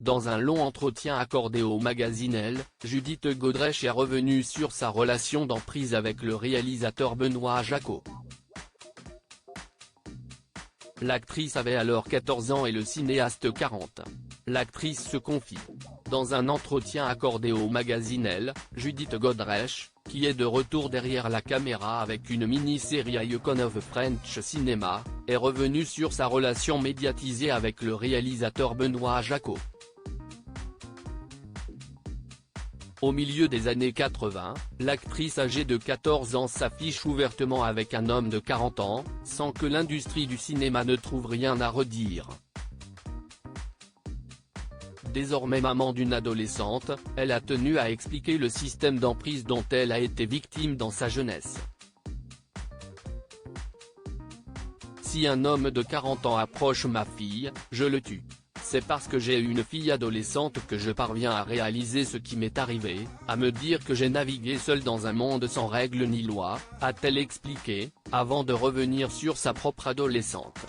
Dans un long entretien accordé au magazine Elle, Judith Godrèche est revenue sur sa relation d'emprise avec le réalisateur Benoît Jacot. L'actrice avait alors 14 ans et le cinéaste 40. L'actrice se confie. Dans un entretien accordé au magazine Elle, Judith Godrèche, qui est de retour derrière la caméra avec une mini-série Icon of French Cinema, est revenue sur sa relation médiatisée avec le réalisateur Benoît Jacot. Au milieu des années 80, l'actrice âgée de 14 ans s'affiche ouvertement avec un homme de 40 ans, sans que l'industrie du cinéma ne trouve rien à redire. Désormais maman d'une adolescente, elle a tenu à expliquer le système d'emprise dont elle a été victime dans sa jeunesse. Si un homme de 40 ans approche ma fille, je le tue. C'est parce que j'ai une fille adolescente que je parviens à réaliser ce qui m'est arrivé, à me dire que j'ai navigué seule dans un monde sans règles ni lois, a-t-elle expliqué, avant de revenir sur sa propre adolescente.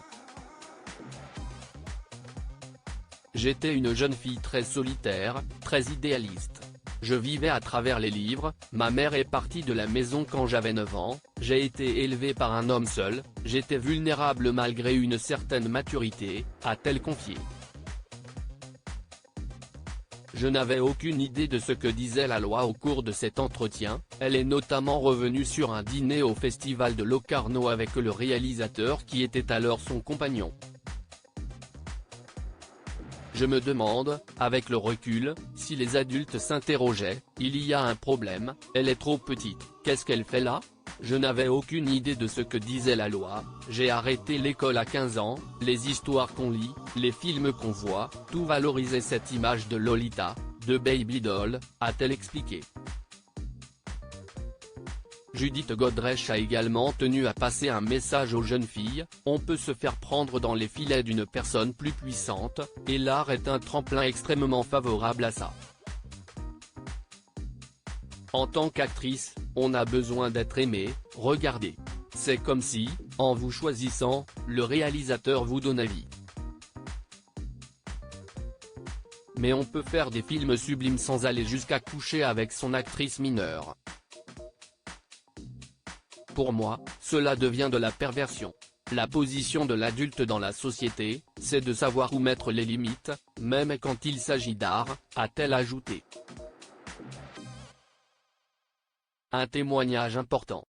J'étais une jeune fille très solitaire, très idéaliste. Je vivais à travers les livres, ma mère est partie de la maison quand j'avais 9 ans, j'ai été élevée par un homme seul, j'étais vulnérable malgré une certaine maturité, a-t-elle confié. Je n'avais aucune idée de ce que disait la loi au cours de cet entretien, elle est notamment revenue sur un dîner au festival de Locarno avec le réalisateur qui était alors son compagnon. Je me demande, avec le recul, si les adultes s'interrogeaient, il y a un problème, elle est trop petite, qu'est-ce qu'elle fait là ? Je n'avais aucune idée de ce que disait la loi, j'ai arrêté l'école à 15 ans, les histoires qu'on lit, les films qu'on voit, tout valorisait cette image de Lolita, de baby doll, a-t-elle expliqué. Judith Godrèche a également tenu à passer un message aux jeunes filles, on peut se faire prendre dans les filets d'une personne plus puissante, et l'art est un tremplin extrêmement favorable à ça. En tant qu'actrice, on a besoin d'être aimée, regardez. C'est comme si, en vous choisissant, le réalisateur vous donne avis. Mais on peut faire des films sublimes sans aller jusqu'à coucher avec son actrice mineure. Pour moi, cela devient de la perversion. La position de l'adulte dans la société, c'est de savoir où mettre les limites, même quand il s'agit d'art, a-t-elle ajouté. Un témoignage important.